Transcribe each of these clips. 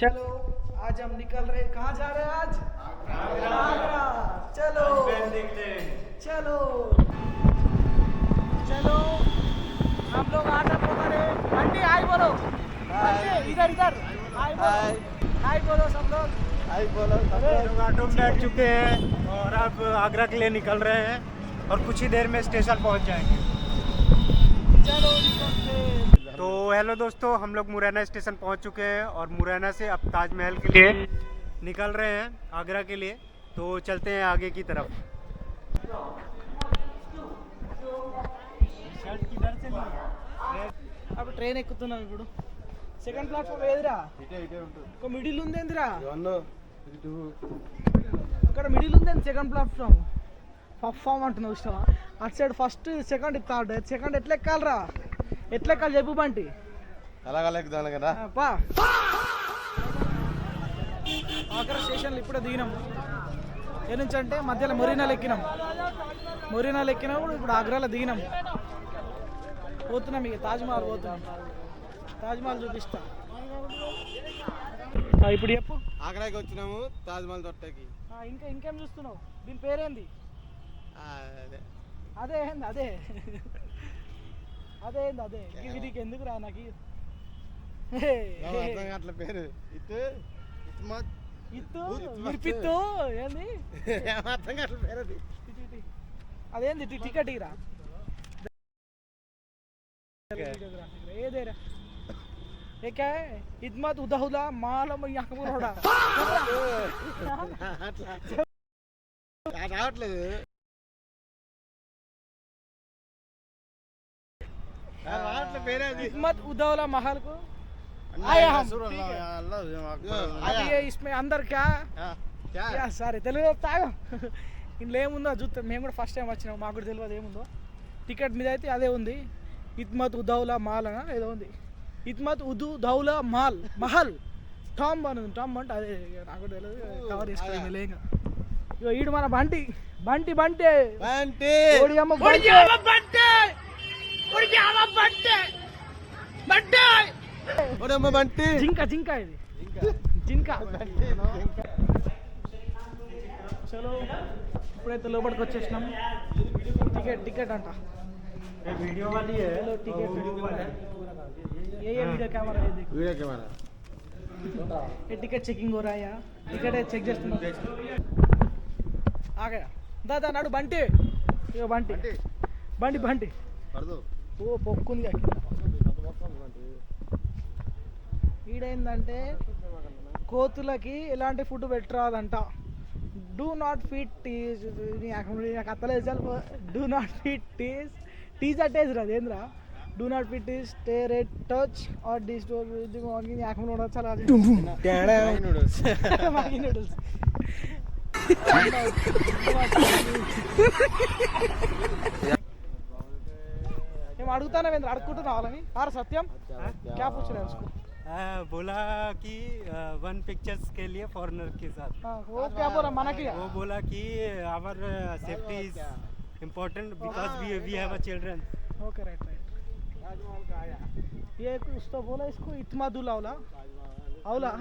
चलो आज हम निकल रहे, कहाँ जा रहे हैं आज? आगरा। चलो चलो चलो हम लोग आटा पका रहे। बंटी हाय बोलो, बंटी इधर इधर हाय बोलो, हाय बोलो सब लोग, हाय बोलो। लोग ऑटो में बैठ चुके हैं और अब आगरा के लिए निकल रहे हैं और कुछ ही देर में स्टेशन पहुंच जाएंगे। चलो निकलते। तो हेलो दोस्तों, हम लोग मुरैना स्टेशन पहुंच चुके हैं और मुरैना से अब ताजमहल के लिए निकल रहे हैं आगरा के लिए। तो चलते हैं आगे की तरफ। अब ట్రైన్ ఎక్కుతున్నాం ఇప్పుడు. సెకండ్ ప్లాట్ఫామ్ ఏదిరా? ఒక మిడిల్ ఉంది ఏందిరా? అక్కడ మిడిల్ ఉంది ఏంది? సెకండ్ ప్లాట్ఫామ్ ప్లాట్ఫామ్ అంటున్నావు ఇష్టమా? అటు side first second third. Second ఎట్లా ఎక్కాలరా? ఎట్లా ఎక్కాలి చెప్పు బంటి. అలాగెక్కుదాను కదా. పా ఆగ్రా స్టేషన్లో ఇప్పుడే దిగినాం. ఏ నుంచి అంటే మధ్యలో మొరీనాలు ఎక్కినాం. మొరీనాలు ఎక్కినప్పుడు ఇప్పుడు ఆగ్రాలో దిగినాం. పోతున్నాం ఇక తాజ్మహల్ పోతున్నాం. తాజ్మహల్ చూపిస్తా. ఇప్పుడు చెప్పు. ఆగ్రాకి వచ్చినాము తాజ్మహల్ తొట్టకి. ఇంకా ఇంకేం చూస్తున్నావు? దీని పేరేంది? అదే ఏంది అదే అదే ఏంది అదే వీడికి ఎందుకు రా నాకు అట్లా పేరు ఇటు ఇత్తు విరిపిత్తు ఏంది అర్థం కావట్ల పేరు అది. అదేంది టికెట్ ఇరా ఏదేరా ఏకా ఇద్మత్ ఉదహులా మాలం యాకమురోడా రావట్లేదు. పేరే అది. इस्मत उदौला महल को आए हम। अभी इसमें अंदर क्या क्या సారీ తెలుగు తాగా ఇందులో ఏముందో చూస్తే మేము కూడా ఫస్ట్ టైం వచ్చినాం, మాకు కూడా తెలియదు ఏముందో. టికెట్ మీద అయితే అదే ఉంది, ఇత్మత్ ఉదౌలా మాల్ అని ఏదో ఉంది. ఇత్మత్ ఉదౌలా మాల్ మహల్ టామ్ అని ఉంది. టామ్ అంటే అదే నాకు కూడా తెలియదు, కవర్ చేసుకోవాలి లేక. ఇగో ఈడు మన బంటి బంటి బంటి బంటి ఓడియమ్మ బంటి బంటి జింక జింక ఇది జింక. చలో ఇప్పుడైతే లోపలికి వచ్చేసినాం. టికెట్ టికెట్ అంట वीडियो वाली है। चलो टिकट ये वीडियो कैमरा है देखो. Video camera. ये टिकट चेकिंग हो रहा है यहाँ. टिकट चेक చేస్తున్నాం. आ गया दादा నాడు బంటి. ఇగో బంటి బంటి బంటి పడదు. ఓ పొక్కుంది. ఈడైందంటే కోతులకి ఎలాంటి ఫుడ్ పెట్టరాదంట. Do not feed tease. నాకు అత్తలేదు చాలు. Do not feed tease tease అటేజ్ రాదు ఏంద్రా. Do not feed tease stare touch or disturb చాలా మాగి నూడిల్స్. ఏం అడుగుతానా వేంద్ర అడుక్కుంటున్నావు వాళ్ళని? ఆర్ సత్యం క్యా పూछ रहे हैं उसको? बोला कि वन पिक्चर्स के लिए फॉरेनर के साथ. वो क्या बोला मना किया? वो बोला कि our safety is important because we have a children. Okay right right. ये कुछ तो बोला इसको इत्मादुल औला औला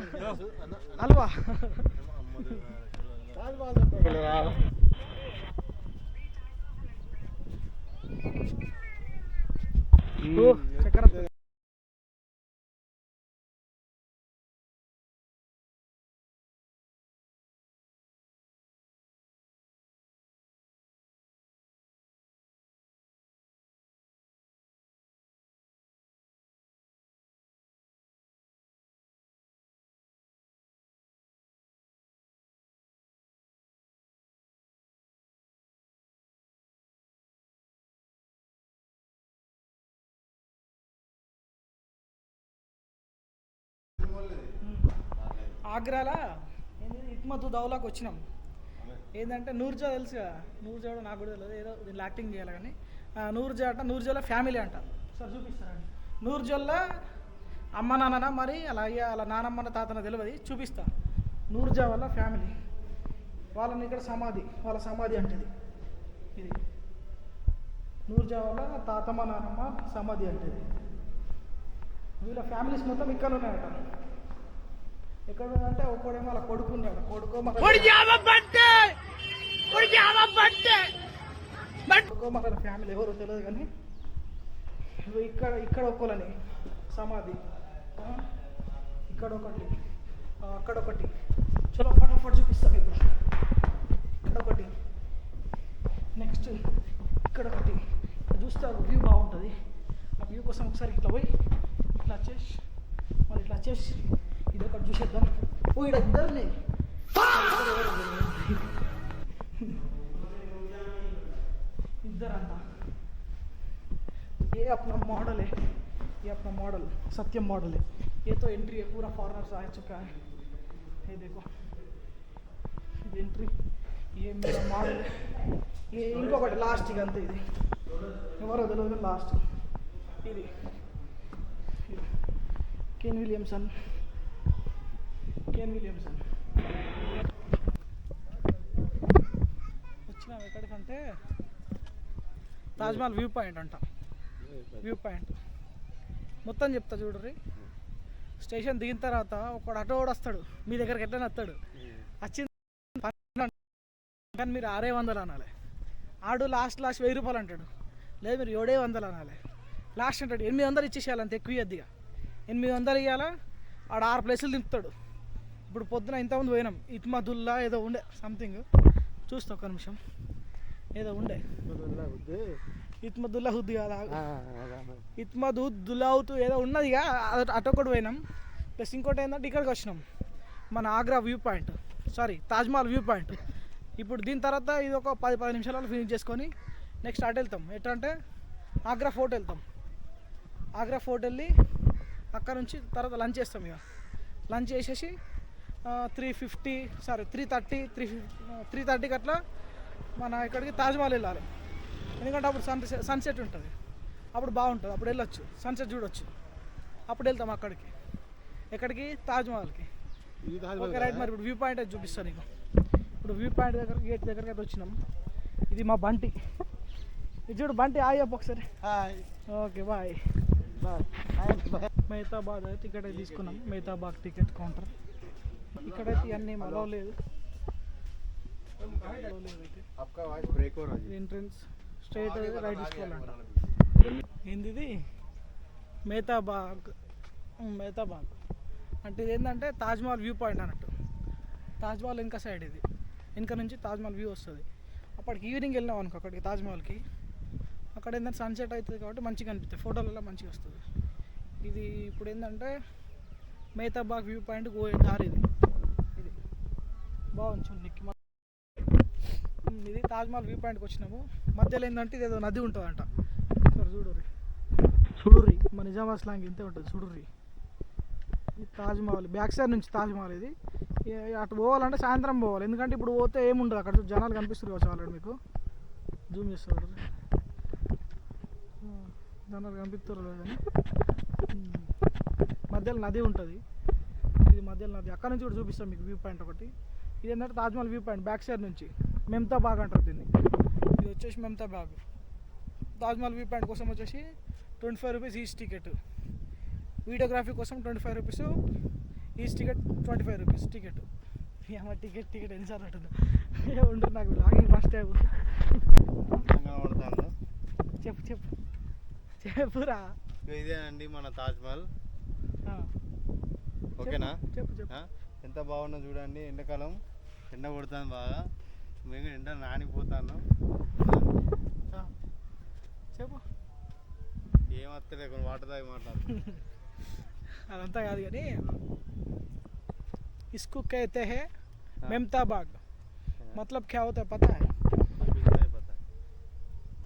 हलवा. चक्कर ఆగ్రాలో ఇత్మత్ ఉదౌలాకి వచ్చినాం. ఏంటంటే నూర్జా తెలుసుగా, నూర్జా కూడా నాకు కూడా తెలియదు, ఏదో దీన్ని యాక్టింగ్ చేయాలి కానీ నూర్జా అంట. నూర్జాలో ఫ్యామిలీ అంట. సార్ చూపిస్తారండి. నూర్జాల్లో అమ్మ నాన్న మరి అలా అయ్యా అలా నానమ్మన తాతన తెలియదు, చూపిస్తా. నూర్జా వాళ్ళ ఫ్యామిలీ వాళ్ళని ఇక్కడ సమాధి, వాళ్ళ సమాధి అంటే ఇది నూర్జా వాళ్ళ తాతమ్మ నానమ్మ సమాధి అంటే. వీళ్ళ ఫ్యామిలీస్ మొత్తం ఇక్కడ ఉన్నాయట. ఎక్కడ ఇక్కడ అంటే ఒక్కడేమో అలా కొడుకున్నాడు కొడుకో మన ఫ్యామిలీ ఎవరో తెలియదు కానీ ఇక్కడ ఇక్కడ ఒక్కలని సమాధి ఇక్కడ ఒకటి అక్కడ ఒకటి చలో ఫటాఫట్ చూపిస్తాను ఇప్పుడు ఇక్కడ ఒకటి నెక్స్ట్ ఇక్కడ ఒకటి చూస్తే వ్యూ బాగుంటుంది ఆ వ్యూ కోసం ఒకసారి ఇట్లా పోయి ఇట్లా వచ్చేసి మరి ఇట్లా వచ్చేసి ఇది ఒకటి చూసేద్దాం ఓ ఇక్కడ ఇద్దరునే इधर ये अपना मॉडल है, ये अपना मॉडल सत्यम मॉडल है। ये तो एंट्री है, पूरा फॉरेनर्स आ चुका है। ये देखो ये एंट्री, ये मेरा मॉडल है। ये इनको बट लास्ट अंत ఇది ఎవరో తెలియదు లాస్ట్ ఇది కేన్ విలియమ్సన్ వచ్చినాం ఎక్కడికంటే తాజ్మహల్ వ్యూ పాయింట్ అంట వ్యూ పాయింట్ మొత్తం చెప్తా చూడరి స్టేషన్ దిగిన తర్వాత ఒకడు అటో వస్తాడు మీ దగ్గరికి ఎట్లా వస్తాడు వచ్చింది కానీ మీరు 600 అనాలి ఆడు లాస్ట్ 1000 రూపాయలు అంటాడు లేదు మీరు 700 అనాలి లాస్ట్ అంటాడు 800 ఇచ్చేసేయాలి అంత ఎక్కువ ఇద్దిగా 800 ఇవ్వాలా ఆడు 6 ప్లేసులు దింపుతాడు ఇప్పుడు పొద్దున ఇంతకుముందు పోయినాం ఇత్మదుల్లా ఏదో ఉండే సంథింగ్ చూస్తా ఒక నిమిషం ఏదో ఉండే ఇత్మదుల్లా హుద్దు కదా ఇత్మదుల్లావుతూ ఏదో ఉన్నదిగా అటొకటి పోయినాం ప్లస్ ఇంకోటి ఏంటంటే ఇక్కడికి వచ్చినాం మన Agra view point Taj Mahal view point ఇప్పుడు దీని తర్వాత ఇది ఒక 10 నిమిషాలలో ఫినిష్ చేసుకొని నెక్స్ట్ అటు వెళ్తాం ఎట్లా అంటే ఆగ్రా ఫోర్ట్ వెళ్తాం ఆగ్రా ఫోర్ట్ వెళ్ళి అక్కడ నుంచి తర్వాత లంచ్ చేస్తాం ఇక లంచ్ చేసేసి 3:30కి అట్లా మన ఇక్కడికి తాజ్మహల్ వెళ్ళాలి ఎందుకంటే అప్పుడు సన్సెట్ ఉంటుంది అప్పుడు బాగుంటుంది అప్పుడు వెళ్ళొచ్చు సన్సెట్ చూడొచ్చు అప్పుడు వెళ్తాం అక్కడికి ఎక్కడికి తాజ్మహల్కి ఓకే రైట్ మరి ఇప్పుడు వ్యూ పాయింట్ అయితే చూపిస్తాను నీకు ఇప్పుడు వ్యూ పాయింట్ దగ్గర గేట్ దగ్గరికి అయితే వచ్చినాం ఇది మా బంటి ఇది చూడు బంటి హాయ్ చెప్పు ఒకసారి ఓకే బాయ్ మెహతాబాద్ అయితే టికెట్ అయితే తీసుకున్నాం మెహతాబాద్ టికెట్ కౌంటర్ ఇక్కడైతే ఇవన్నీ అలవ్ లేదు ఎంట్రన్స్ స్ట్రైట్ రైట్ తీసుకోవాలంట ఏంది మెహతాబాద్ అంటే ఇది ఏంటంటే తాజ్మహల్ వ్యూ పాయింట్ అన్నట్టు తాజ్మహల్ వెనక సైడ్ ఇది వెనక నుంచి తాజ్మహల్ వ్యూ వస్తుంది అప్పటికి ఈవినింగ్ వెళ్ళినాం అనుకో అక్కడికి తాజ్మహల్కి అక్కడ ఏంటంటే సన్సెట్ అవుతుంది కాబట్టి మంచిగా అనిపిస్తుంది ఫోటోలలో మంచిగా వస్తుంది ఇది ఇప్పుడు ఏంటంటే మెహతాబాద్ వ్యూ పాయింట్ పోయే దారి ఇది బాగుంది చూడండి ఇది తాజ్మహల్ వ్యూ పాయింట్కి వచ్చినాము మధ్యలో ఏంటంటే ఇది ఏదో నది ఉంటుందంట సరే చూడుర్రి మన నిజామాబాద్ స్లాంగ్ ఇంతే ఉంటుంది చూడుర్రి ఈ తాజ్మహల్ బ్యాక్ సైడ్ నుంచి తాజ్మహల్ ఇది అటు పోవాలంటే సాయంత్రం పోవాలి ఎందుకంటే ఇప్పుడు పోతే ఏముండదు అక్కడ జనాలు కనిపిస్తారు కావచ్చు ఆల్రెడీ మీకు జూమ్ చేస్తారు జనాలు కనిపిస్తారు కానీ మధ్యలో నది ఉంటుంది ఇది మధ్యలో నది అక్కడ నుంచి కూడా చూపిస్తాం మీకు వ్యూ పాయింట్ ఒకటి ఇది ఏంటంటే Taj Mahal view point back side నుంచి మెహతాబాద్ అంటారు దీన్ని ఇది వచ్చేసి మెహతాబాద్ తాజ్మహల్ వ్యూ పాయింట్ కోసం వచ్చేసి 25 రూపీస్ ఈచ్ టికెట్ వీడియోగ్రఫీ కోసం 25 rupees each ticket 25 rupees ticket ticket ఎన్నిసార్లు ఉంటుంది ఉండరు నాకు లాగింగ్ ఫస్ట్ టైం చెప్పురా ఇదేనండి మన తాజ్మహల్ ఓకేనా చెప్పు ఎంత బాగున్నా చూడండి ఎండాకాలం ఎండ కొడుతుంది బాగా మేము ఎండ నానిపోతాను చెప్పు ఏమత్తలే కొన్ని వాటర్ తాగి మాట్లాడు అదంతా కాదు కానీ इसको कहते हैं मेहताबाद मतलब क्या होता है पता है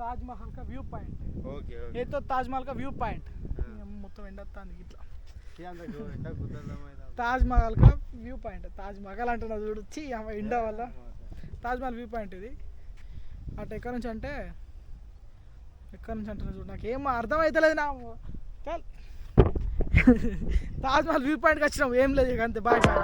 ताजमहल का व्यू पॉइंट ओके ये तो ताजमहल का व्यू पॉइंट మొత్తం ఎండొస్తుంది ఇట్లా తాజ్మహల్ కా వ్యూ పాయింట్ తాజ్మహల్ అంటున్నా చూడొచ్చి ఇండియా వల్ల తాజ్మహల్ వ్యూ పాయింట్ ఇది అటు ఎక్కడి నుంచి అంటే చూడు నాకు ఏం అర్థమవుతలేదు నా చాలు తాజ్మహల్ వ్యూ పాయింట్కి వచ్చినాం ఏం లేదు అంతే బాయ్ బాయ్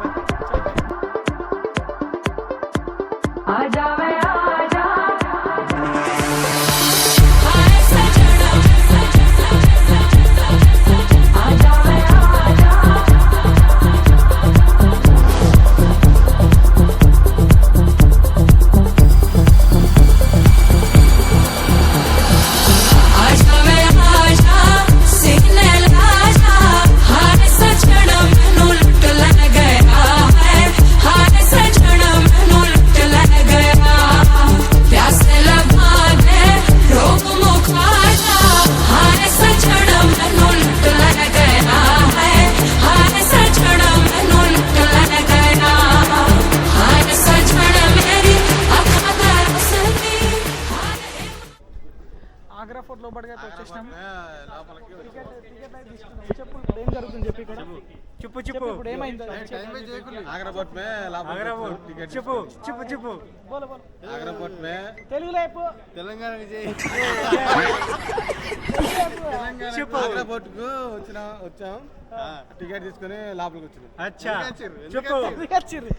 చెప్పు ఇప్పుడు ఏమైందో आगरा फोर्ट में आगरा वो చెప్పు చెప్పు చెప్పు బోలో బోలో आगरा फोर्ट में తెలుగులో చెప్పు తెలంగాణ విజయ్ చెప్పు ఆగ్రా ఫోర్ట్ కు వచ్చాం టికెట్ తీసుకొని లోపలికి వచ్చినాం అచ్చా చెప్పు ఎందుకు వచ్చిర్రు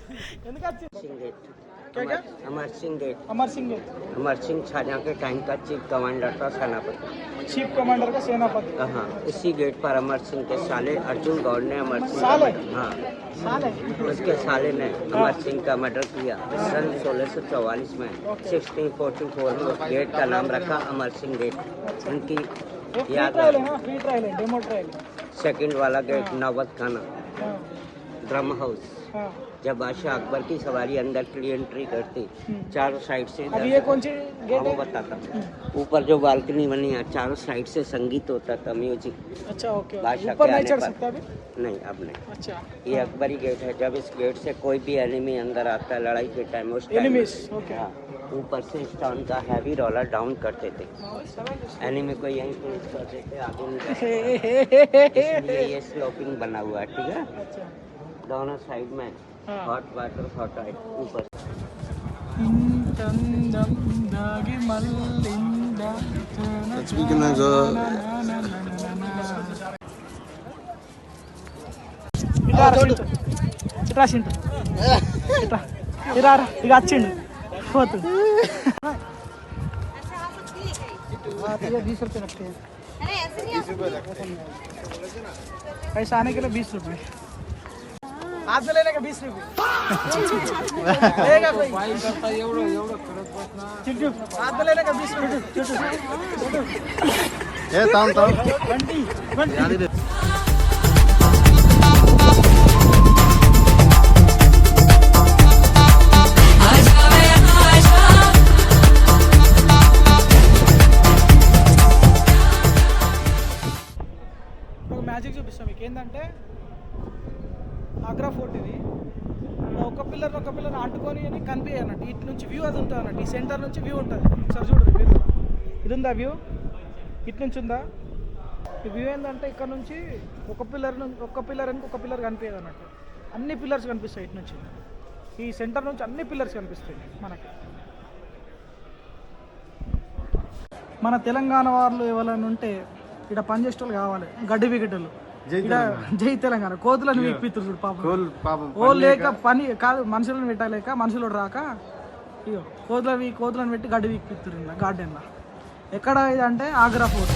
क्या क्या अमर सिंह गेट अमर सिंह गेट अमर सिंह शाहजहां के टाइम का चीफ कमांडर था सेनापति। चीफ कमांडर का सेनापति हाँ, इसी गेट पर अमर सिंह के साले अर्जुन गौड़ ने अमर सिंह साले? हाँ साल है उसके साले ने अमर सिंह का मर्डर किया सन 1644 में 1644 में उस गेट का नाम रखा अमर सिंह गेट। उनकी फ्री याद ट्रायल है ना फ्री ट्रायल है डेमो ट्रायल सेकंड वाला गेट नौबत खाना हाँ ड्रम हाउस। हाँ जब बादशाह अकबर की सवारी अंदर के लिए एंट्री करती चारों साइड से अब ये कौन सी गेट वो है बताता ऊपर जो बालकनी बनी है चारों साइड से संगीत होता था म्यूजिक। अच्छा ओके बादशाह ऊपर के नहीं आने चढ़ पर- सकता अभी नहीं अब नहीं। अच्छा ये अकबरी गेट है। जब इस गेट से कोई भी एनिमी अंदर आता है लड़ाई के टाइम उस टाइम एनिमीज ओके हाँ, ऊपर से स्टोन का हैवी रोलर डाउन करते थे एनिमी को यहीं पुश करते थे आगे नहीं करते। इसलिए ये स्लोपिंग बना हुआ है ठीक है। अच्छा दोनों साइड में हाँ। हॉट वाटर हॉट ऊपर ఇంతందం దాగి మల్లింద ఇట్రా సింటు ఇట్రా ఇరా ఇక వచ్చిండు పోతు 20 रुपये लगते हैं पैसा आने के लिए 20 रुपये हाथ में लेने का 20 रुपये लेगा कोई चिट्टू हाथ में लेने का 20 रुपये ఏ తాం తాం बंटी बंटी ఒక మ్యాజిక్ చూపిస్తాం మీకు ఏంటంటే ఆగ్రా ఫోర్ట్ ఇది ఇక్కడ ఒక పిల్లర్ అంటుకొని అని కనిపించాయి అన్నట్టు ఇటు నుంచి వ్యూ అది ఉంటుంది అన్నట్టు ఈ సెంటర్ నుంచి వ్యూ ఉంటుంది సార్ చూడు మీరు ఇది ఉందా వ్యూ ఇటు నుంచి ఉందా ఈ వ్యూ ఏంటంటే ఇక్కడ నుంచి ఒక పిల్లర్ అని ఒక పిల్లర్ కనిపించదు అన్నట్టు అన్ని పిల్లర్స్ కనిపిస్తాయి ఇటు నుంచి ఈ సెంటర్ నుంచి అన్ని పిల్లర్స్ కనిపిస్తాయి మనకి మన తెలంగాణ వాళ్ళు ఎవరైనా ఉంటే ఇక్కడ పనిచేసేటోళ్ళు కావాలి గడ్డి వికెటోళ్ళు జై తెలంగాణ కోతులను వీక్పిత్తురు చూడు పాపం పాపం ఓ లేక పని కాదు మనుషులను పెట్టలేక మనుషులు రాక ఇగో కోతులను పెట్టి గడ్డి వీక్పిత్తురు ఇలా గార్డెన్లో ఎక్కడ ఇది అంటే ఆగ్రా ఫోర్ట్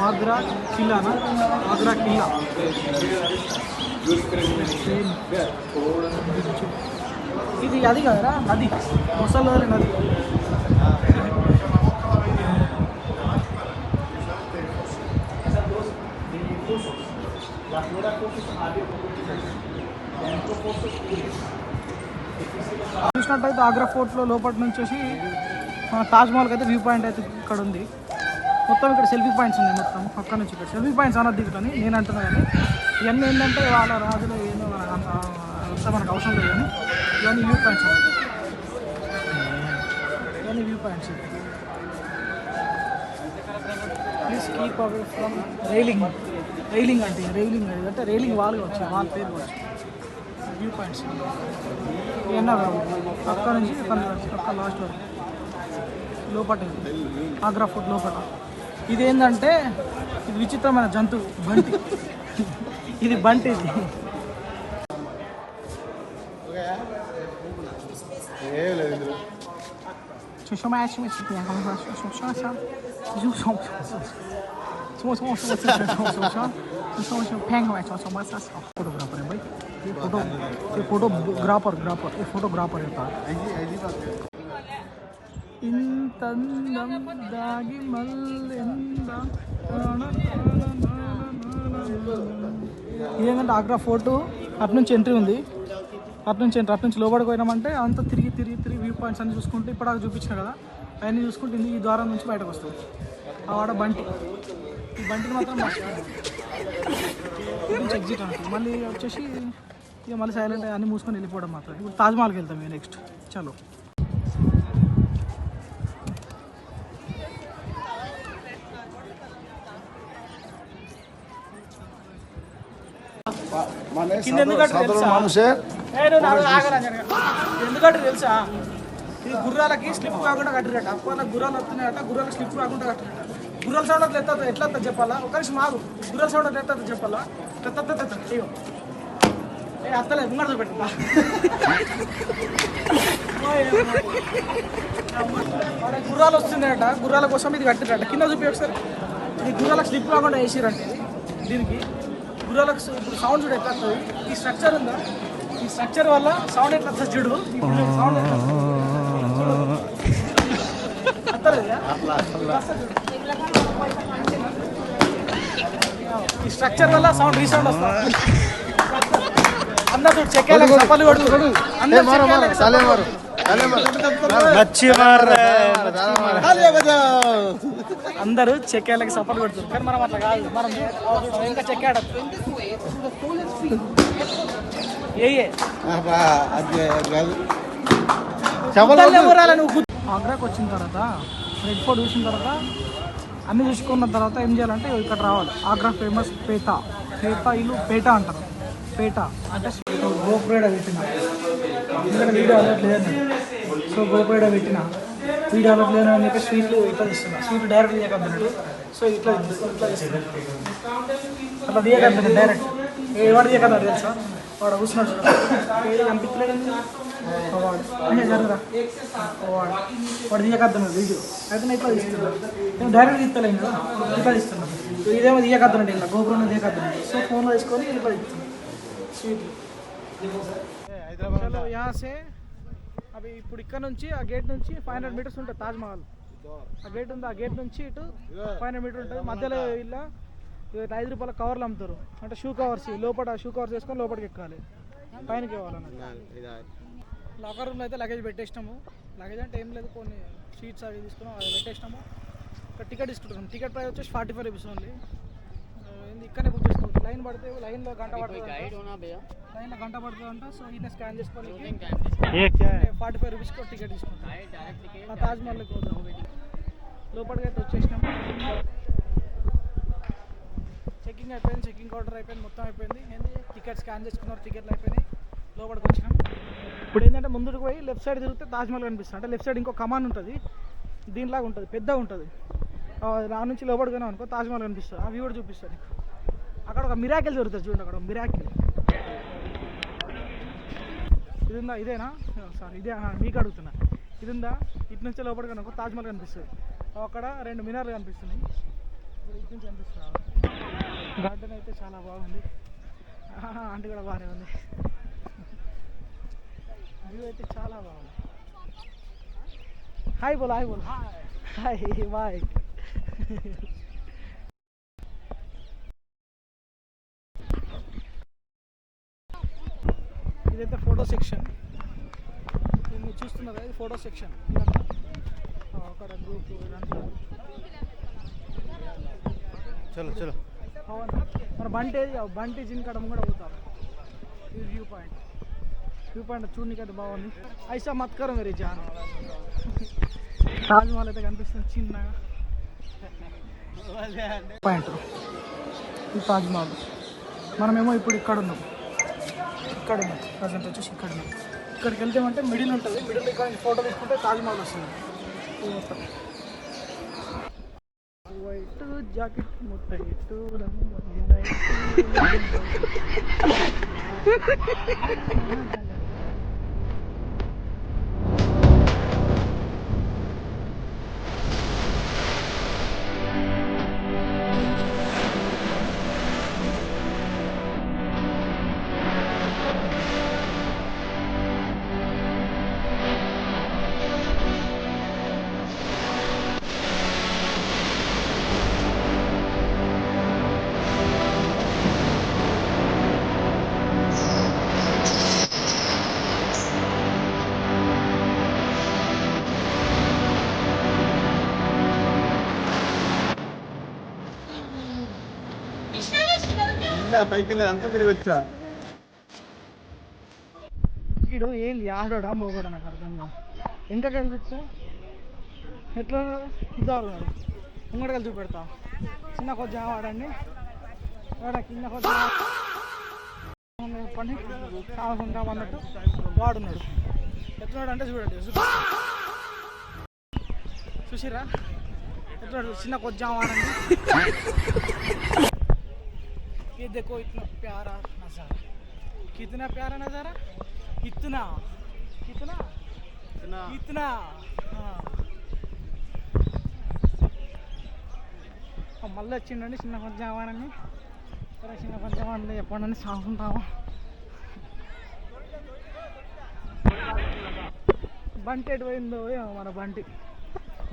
आगरा किला ना आगरा किला ఇది అది కదరా నది ముసలి నది చూసినట్టయితే ఆగ్రా ఫోర్ట్లో లోపటి నుంచి వచ్చి మన తాజ్మహల్కి అయితే వ్యూ పాయింట్ అయితే ఇక్కడ ఉంది మొత్తం ఇక్కడ సెల్ఫీ పాయింట్స్ ఉన్నాయి మొత్తం పక్క నుంచి ఇక్కడ సెల్ఫీ పాయింట్స్ అనద్దు కానీ నేను అంటున్నా కానీ ఇవన్నీ ఏంటంటే వాళ్ళ రాజులు ఏమో అంతా మనకు అవసరం లేదు కానీ ఇవన్నీ వ్యూ పాయింట్స్ ఇవన్నీ view points please keep away from railing అంటే రైలింగ్ వాళ్ళు వచ్చి వాళ్ళ పేరు వచ్చి వ్యూ పాయింట్స్ ఇవన్నీ పక్క నుంచి పక్క లాస్ట్ వరకు లోపల ఆగ్రా ఫోర్ట్ లోపల ఇదేంటంటే ఇది విచిత్రమైన జంతువు బంటి ఇది బంటి ఇది फोटोग्राफर है भाई ये फोटोग्राफर होता है ఇంతందం దాగి మల్లెందం. ఇదేంటంటే ఆగ్రా ఫోర్టు అటు నుంచి ఎంట్రీ ఉంది. అటు నుంచి లోపలికి పోయినామంటే అంతా తిరిగి వ్యూ పాయింట్స్ అన్ని చూసుకుంటూ ఇప్పుడు చూపించిన కదా అవన్నీ చూసుకుంటూ ఈ ద్వారం నుంచి బయటకు వస్తాం. ఆ వాడ బంటి, ఈ బంటిని మాత్రం నుంచి ఎగ్జిట్ అంటారు. మళ్ళీ వచ్చేసి ఇక మళ్ళీ సైలెంట్ అన్నీ మూసుకొని వెళ్ళిపోవడం మాత్రం. ఇప్పుడు తాజ్మహల్కి వెళ్తాం ఇక నెక్స్ట్. చలో ఎందుకంటే తెలుసా ఈ గుర్రాలకి స్లిప్ కాకుండా కట్టిరట. అప్పట్లో గుర్రాలు వస్తున్నాయట, గుర్రాలకు స్లిప్ కాకుండా కట్టిరట. గుర్రాల సౌండ్ అట్లా ఎట్లా చెప్పాలా? ఒక నిమిషం మాకు గుర్రాల సౌండ్ అట్లా చెప్పాలా? అత్తలేదు ముంగడు చూపెట్టా. గుర్రాలు వస్తున్నాయట, గుర్రాల కోసం ఇది కట్టిరట. కింద చూపి ఒకసారి. ఈ గుర్రాలకు స్లిప్ కాకుండా వేసిరంటే దీనికి గుర్రాలకు సౌండ్ చూడు ఎట్లా వస్తుంది. ఈ స్ట్రక్చర్ ఉందా, ఈ స్ట్రక్చర్ వల్ల సౌండ్ ఎట్లా వస్తుంది చూడు. సౌండ్ ఈ స్ట్రక్చర్ వల్ల సౌండ్ రీసౌండ్ వస్తుంది. అందరూ చెక్కేలా చప్పలు కొడుతున్నారు. అందరూ చెక్కేళ్ళకి సపోర్ట్ కొడుతున్నారు. కానీ మనం అట్లా కాదు, మనం ఇంకా చెక్కాడ ఆగ్రాకి వచ్చిన తర్వాత రెడ్ ఫోర్ట్ చూసిన తర్వాత అన్ని చూసుకున్న తర్వాత ఏం చేయాలంటే ఇక్కడ రావాలి. ఆగ్రా ఫేమస్ పేట ఇల్లు పేట అంటారు. పేట అంటే గోపురేడ పెట్టిన, ఎందుకంటే వీడియో అలర్ట్ లేదని. సో గోపురేడ పెట్టిన వీడియో అలర్ట్ లేదని అని చెప్పి స్వీట్లు ఇట్లా తీస్తున్నా. స్వీట్లు డైరెక్ట్ తీయకద్దు. సో ఇట్లా తీస్తున్నా, అట్లా తీయకద్దు డైరెక్ట్. వాడు తీయకద్దు తెలుసా, వాడు కూర్చున్నాడు కనిపించలేదు. వాడు తీయకద్దు వీడియో అయితే నేను ఇట్లా తీస్తున్నాను. నేను డైరెక్ట్ తీస్తలేను కదా, ఇట్లా తీస్తున్నాను. ఇదేమో తీయకద్దండి, ఇలా గోపురం తీయకద్దు. సో ఫోన్లో తీసుకొని ఇట్లా తీస్తున్నాను స్వీట్లు. చలో यहाँ से అవి ఇప్పుడు ఇక్కడ నుంచి ఆ గేట్ నుంచి 500 మీటర్స్ ఉంటుంది తాజ్మహల్. ఆ గేట్ ఉంది, ఆ గేట్ నుంచి ఇటు 500 మీటర్ ఉంటుంది. మధ్యలో ఇలా 5 రూపాయల కవర్లు అమ్ముతారు. అంటే షూ కవర్స్, లోపల షూ కవర్స్ వేసుకొని లోపలికి ఎక్కాలి, పైనకి ఇవ్వాలన్నమాట. లాకర్ రూమ్లో అయితే లగేజ్ పెట్టేసినాము. లగేజ్ అంటే ఏం లేదు, కొన్ని షీట్స్ అవి తీసుకున్నాం, అది పెట్టేసినాము. ఇక్కడ టికెట్ తీసుకుంటున్నాం. టికెట్ ప్రైస్ వచ్చేసి 45 రూపీస్ ఓన్లీ. ఇక్కడనే బుక్ చేసుకోవచ్చు. లైన్ పడితే లైన్లో గంట పడుతుంది, లైన్లో గంట పడుతుంది అంట. సో ఈయన స్కాన్ చేసుకొని 45 రూపీస్కి టికెట్ తీసుకుంటాం. తాజ్మహల్కి పోతాం. లోపలికి అయితే వచ్చేసినాం. చెకింగ్ అయిపోయింది, చెకింగ్ కౌంటర్ అయిపోయింది, మొత్తం అయిపోయింది. ఏంటి టికెట్ స్కాన్ చేసుకున్నారు, టికెట్లు అయిపోయినాయి. లోపలికి వచ్చినాం. ఇప్పుడు ఏంటంటే ముందుకు పోయి లెఫ్ట్ సైడ్ తిరిగితే తాజ్మహల్ కనిపిస్తుంది. అంటే లెఫ్ట్ సైడ్ ఇంకో కమాన్ ఉంటుంది, దీనిలాగా ఉంటుంది, పెద్దగా ఉంటుంది. నా నుంచి లోపలికి పోయినాం అనుకో తాజ్మహల్ కనిపిస్తుంది. ఆ వ్యూ కూడా చూపిస్తుంది. అక్కడ ఒక మిరాకిల్ జరుగుతుంది చూడండి, అక్కడ మిరాకిల్. ఇది ఉందా, ఇదేనా? సారీ ఇదే, మీకు అడుగుతున్నా. ఇది ఉందా? ఇటు నుంచి లోపలికి అనుకో తాజ్మహల్ కనిపిస్తుంది. అక్కడ 2 మినార్లు కనిపిస్తున్నాయి. ఇటు నుంచి కనిపిస్తుంది. గార్డెన్ అయితే చాలా బాగుంది. ఆంటీ కూడా బాగానే ఉంది. వ్యూ అయితే చాలా బాగుంది. హాయ్ బోల్, హాయ్ బోల్, హాయ్ బాయ్. ఇదైతే ఫోటో సెక్షన్. మీరు చూస్తున్నారు, ఇది ఫోటో సెక్షన్. అక్కడ గ్రూప్ చలో చలో. మరి బంటి జిన్కడం కూడా పోతారు. ఇది వ్యూ పాయింట్ చూడడానికి అయితే బాగుంది. ఐసా మత్కరం వేరే జాన్. తాజ్మహల్ అయితే కనిపిస్తుంది చిన్నగా. పాయింట్ ఈ తాజ్మహల్. మనమేమో ఇప్పుడు ఇక్కడ ఉన్నాం ప్రజెంట్ వచ్చేసి ఇక్కడ ఉన్నాం. ఇక్కడికి వెళ్తామంటే మిడిల్ ఉంటుంది. మిడిల్ ఇక్కడ ఫోటో తీసుకుంటే తాజ్మహల్ వస్తుంది. మొత్తం వైట్ జాకెట్ ముట్టయిట్టు పైకి అంతా తిరిగి వచ్చా. వీడు ఏంది ఆడోడా మోగోడా నాకు అర్థం కాదు. ఇంకా కనిపిస్తా ఎట్లా ఇద్దారు ముంగడగలు చూపెడతా. చిన్న కొంచెం వాడండి వాడ కింద కొంచెం చెప్పండి కావాల్సింటాం అన్నట్టు వాడున్నాడు. ఎట్లున్నాడు అంటే చూడండి చూసిరా ఎట్లున్నాడు చిన్న కొంచెం వాడండి. ये देखो इतना प्यारा नज़ारा, कितना प्यारा नज़ारा, इतना कितना इतना మళ్ళీ వచ్చిండండి చిన్న కొంచెం అవ్వాలని. సరే చిన్న కొంచెం అవ్వండి చెప్పండి సాగుంటాము. బంటి ఎటు పోయిందో ఏమో మన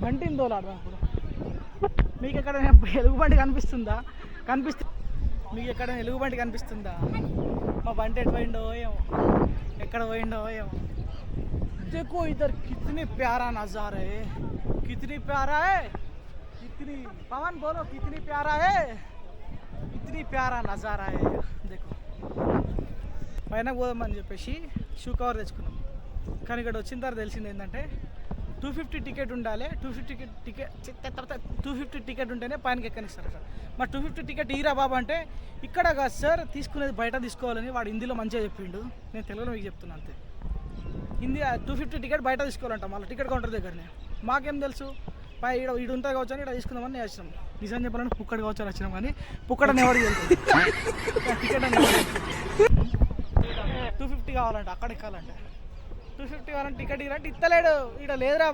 బంటిని తోలాడు. అప్పుడు మీకు ఎక్కడ ఎలుగుబంటి కనిపిస్తుందా? మీకు ఎక్కడ ఎలుగుబంటి కనిపిస్తుందా? మా బంటి ఎటు పోయిండో ఏమో ఎక్కడ పోయిండో ఏమో. देखो इधर कितनी प्यारा नज़ारा है, कितनी प्यारा है, कितनी पवन बोलो कितनी प्यारा है, इतनी प्यारा नज़ारा है. देखो పైన పోదామని చెప్పేసి షూ కవర్ తెచ్చుకున్నాం. కానీ ఇక్కడ వచ్చిన తర్వాత తెలిసింది ఏంటంటే 250 టికెట్ ఉండాలి. 250 టికెట్ ఉంటేనే పైనకి ఎక్కనిస్తారు సార్. మరి 250 టికెట్ ఈరా బాబు అంటే ఇక్కడ కాదు సార్ తీసుకునేది బయట తీసుకోవాలని వాడు హిందీలో మంచిగా చెప్పిండు. నేను తెలుగులో మీకు చెప్తున్నాను అంతే. హిందీ 250 టికెట్ బయట తీసుకోవాలంట మళ్ళీ టికెట్ కౌంటర్ దగ్గరనే. మాకేం తెలుసు పై ఈడు ఉంటుంది కావచ్చు అని ఇక్కడ తీసుకుందామని నేను వచ్చినాం. నిజం చెప్పాలంటే పుక్కడి కావచ్చు అని వచ్చినాం కానీ పుక్కడని ఎవరికి వెళ్తుంది టికెట్ అని 250 కావాలంట అక్కడ ఎక్కాలంటే. 250 కావాలంటే టికెట్ ఇరంటే ఇస్తలేడు. ఇక్కడ లేదురా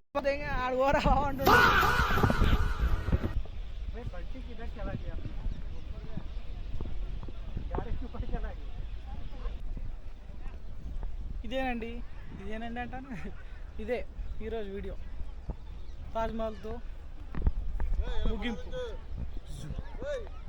ఆడు ఓరా అంటున్నాడు. ఇదేనండి అంటాను. ఇదే ఈరోజు వీడియో. తాజ్మహల్తో ముగింపు.